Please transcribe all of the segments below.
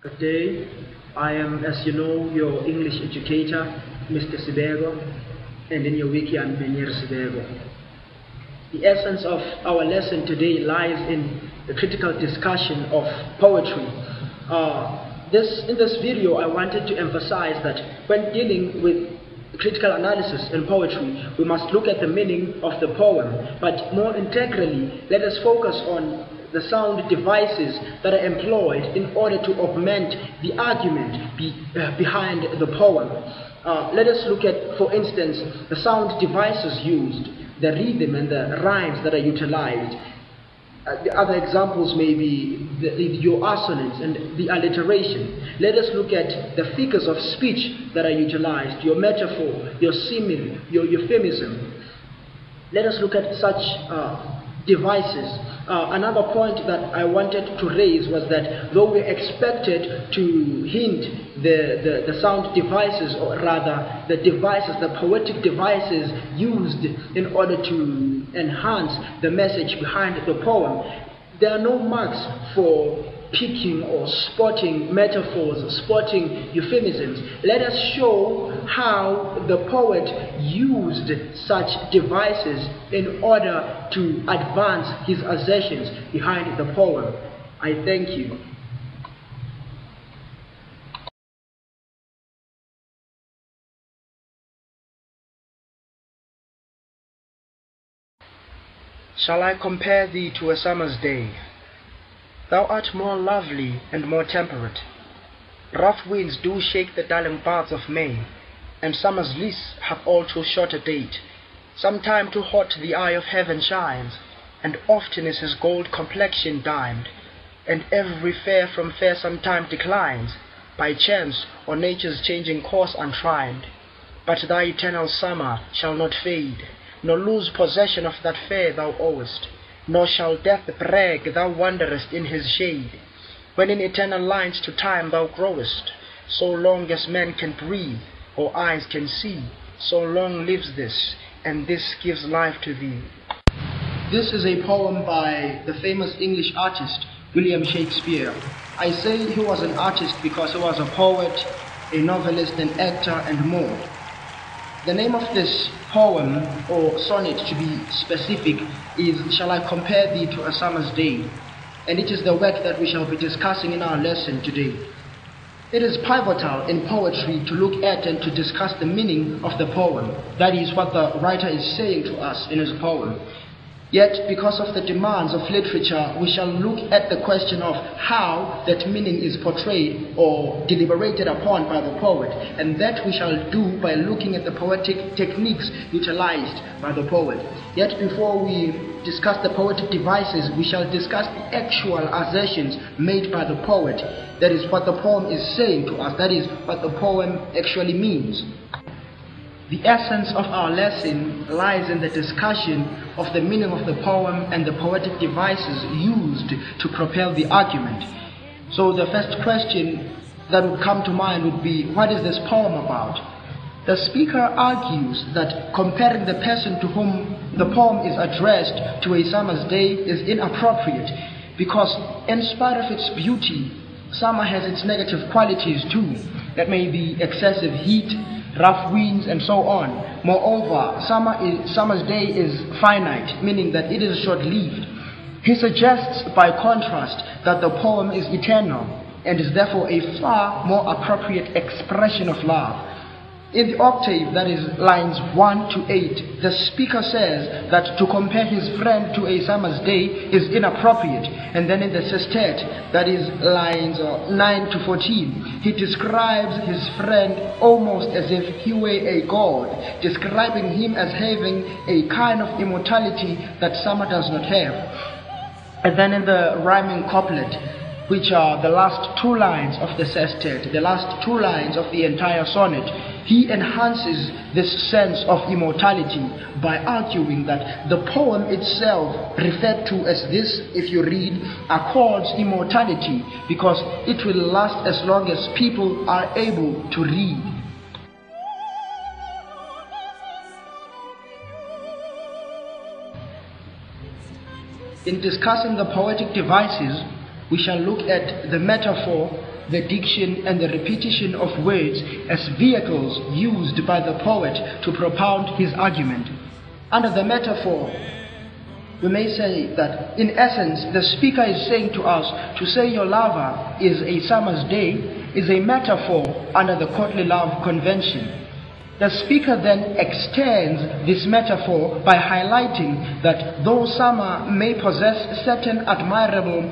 Good day. I am, as you know, your English educator, Mr. Sibego, and in your wiki I'm Benir Sibego. The essence of our lesson today lies in the critical discussion of poetry. In this video, I wanted to emphasize that when dealing with critical analysis in poetry, we must look at the meaning of the poem, but more integrally, let us focus on the sound devices that are employed in order to augment the argument behind the poem. Let us look at, for instance, the sound devices used, the rhythm and the rhymes that are utilized. The other examples may be your assonance and the alliteration. Let us look at the figures of speech that are utilized, your metaphor, your simile, your euphemism. Let us look at such devices. Another point that I wanted to raise was that though we're expected to hint the sound devices, or rather the devices, the poetic devices used in order to enhance the message behind the poem, there are no marks for picking or spotting metaphors, spotting euphemisms. Let us show how the poet used such devices in order to advance his assertions behind the poem. I thank you. Shall I compare thee to a summer's day? Thou art more lovely and more temperate. Rough winds do shake the darling buds of May, and summer's lease have all too short a date. Sometime too hot the eye of heaven shines, and often is his gold complexion dimmed, and every fair from fair sometime declines, by chance or nature's changing course untrimmed. But thy eternal summer shall not fade, nor lose possession of that fair thou owest, nor shall death brag thou wanderest in his shade. When in eternal lines to time thou growest, so long as men can breathe, or eyes can see, so long lives this, and this gives life to thee. This is a poem by the famous English artist, William Shakespeare. I say he was an artist because he was a poet, a novelist, an actor, and more. The name of this poem, or sonnet to be specific, is Shall I Compare Thee to a Summer's Day? And it is the work that we shall be discussing in our lesson today. It is pivotal in poetry to look at and to discuss the meaning of the poem. That is what the writer is saying to us in his poem. Yet, because of the demands of literature, we shall look at the question of how that meaning is portrayed or deliberated upon by the poet, and that we shall do by looking at the poetic techniques utilized by the poet. Yet, before we discuss the poetic devices, we shall discuss the actual assertions made by the poet. That is what the poem is saying to us, that is what the poem actually means. The essence of our lesson lies in the discussion of the meaning of the poem and the poetic devices used to propel the argument. So the first question that would come to mind would be, what is this poem about? The speaker argues that comparing the person to whom the poem is addressed to a summer's day is inappropriate, because in spite of its beauty, summer has its negative qualities too. That may be excessive heat, rough winds, and so on. Moreover, summer's day is finite, meaning that it is short-lived. He suggests, by contrast, that the poem is eternal and is therefore a far more appropriate expression of love. In the octave, that is lines 1 to 8, the speaker says that to compare his friend to a summer's day is inappropriate. And then in the sestet, that is lines 9 to 14, he describes his friend almost as if he were a god, describing him as having a kind of immortality that summer does not have. And then in the rhyming couplet, which are the last two lines of the sestet, the last two lines of the entire sonnet, he enhances this sense of immortality by arguing that the poem itself, referred to as this, if you read, accords immortality because it will last as long as people are able to read. In discussing the poetic devices, we shall look at the metaphor, the diction and the repetition of words as vehicles used by the poet to propound his argument. Under the metaphor, we may say that, in essence, the speaker is saying to us, to say your lover is a summer's day is a metaphor under the courtly love convention. The speaker then extends this metaphor by highlighting that though summer may possess certain admirable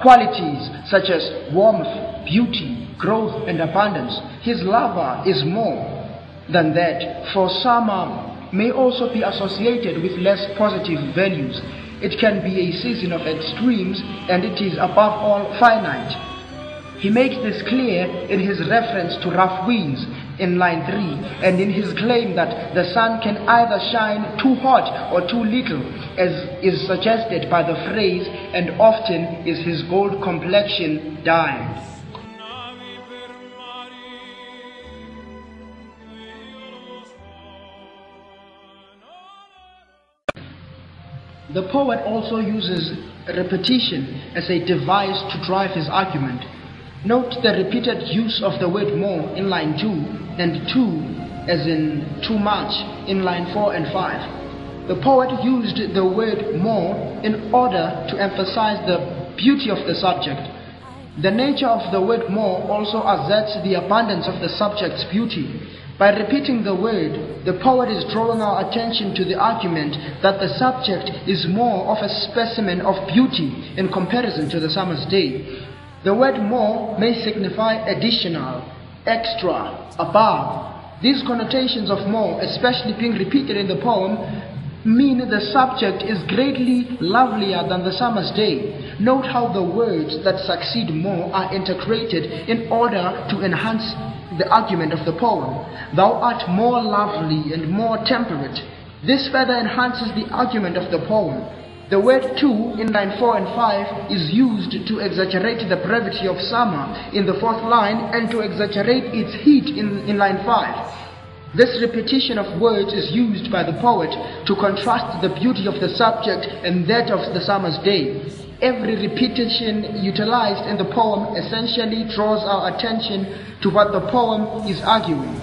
qualities such as warmth, beauty, growth, and abundance, his lover is more than that, for summer may also be associated with less positive values. It can be a season of extremes, and it is above all finite. He makes this clear in his reference to rough winds in line 3, and in his claim that the sun can either shine too hot or too little, as is suggested by the phrase, and often is his gold complexion dyed. The poet also uses repetition as a device to drive his argument. Note the repeated use of the word more in line 2 and too as in too much in line 4 and 5. The poet used the word more in order to emphasize the beauty of the subject. The nature of the word more also asserts the abundance of the subject's beauty. By repeating the word, the poet is drawing our attention to the argument that the subject is more of a specimen of beauty in comparison to the summer's day. The word more may signify additional, extra, above. These connotations of more, especially being repeated in the poem, mean the subject is greatly lovelier than the summer's day. Note how the words that succeed more are integrated in order to enhance the argument of the poem. Thou art more lovely and more temperate. This further enhances the argument of the poem. The word too in line 4 and 5 is used to exaggerate the brevity of summer in the 4th line and to exaggerate its heat in line 5. This repetition of words is used by the poet to contrast the beauty of the subject and that of the summer's day. Every repetition utilized in the poem essentially draws our attention to what the poem is arguing.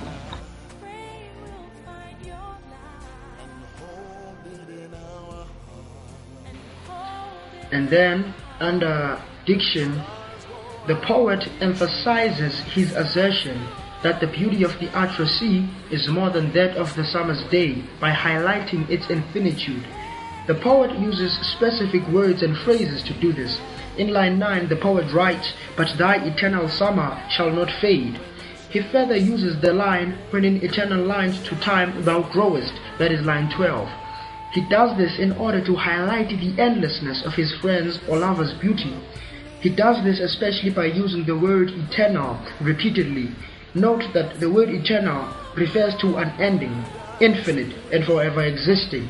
And then, under diction, the poet emphasizes his assertion that the beauty of the addressee is more than that of the summer's day by highlighting its infinitude. The poet uses specific words and phrases to do this. In line 9, the poet writes, "But thy eternal summer shall not fade." He further uses the line, "When in eternal lines to time thou growest," that is line 12. He does this in order to highlight the endlessness of his friend's or lover's beauty. He does this especially by using the word eternal repeatedly. Note that the word eternal refers to unending, infinite, and forever existing.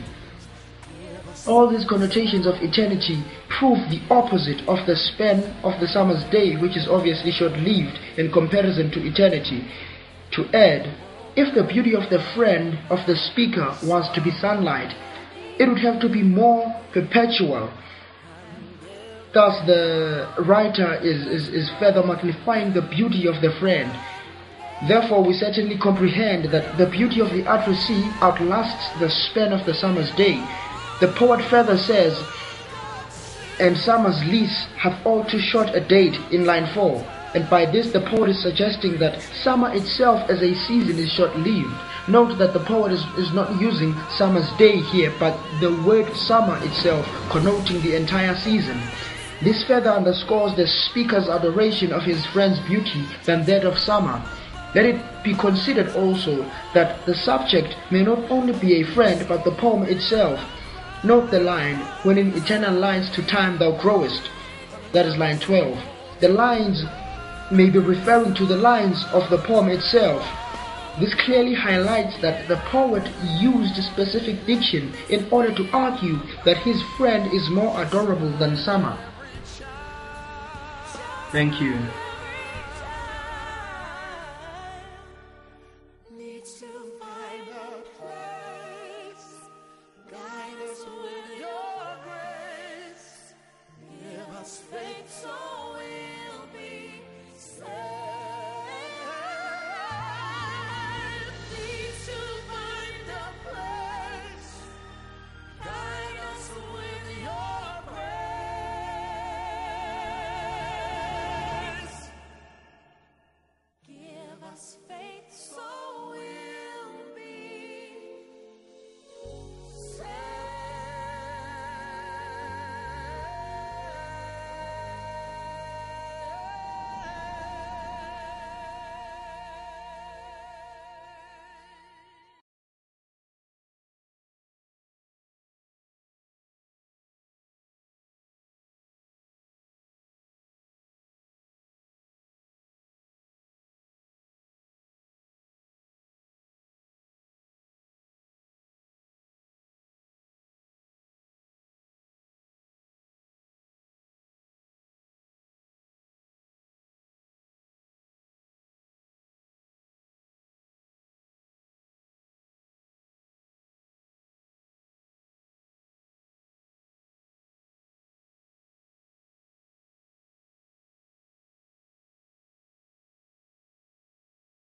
All these connotations of eternity prove the opposite of the span of the summer's day, which is obviously short-lived in comparison to eternity. To add, if the beauty of the friend of the speaker was to be sunlight, it would have to be more perpetual. Thus, the writer is further magnifying the beauty of the friend. Therefore, we certainly comprehend that the beauty of the addressee outlasts the span of the summer's day. The poet further says, "And summer's lease hath all too short a date," in line 4. And by this the poet is suggesting that summer itself as a season is short-lived. Note that the poet is not using summer's day here, but the word summer itself, connoting the entire season. This further underscores the speaker's adoration of his friend's beauty than that of summer. Let it be considered also that the subject may not only be a friend, but the poem itself. Note the line, "When in eternal lines to time thou growest," that is line 12. The lines may be referring to the lines of the poem itself. This clearly highlights that the poet used specific diction in order to argue that his friend is more adorable than summer. Thank you.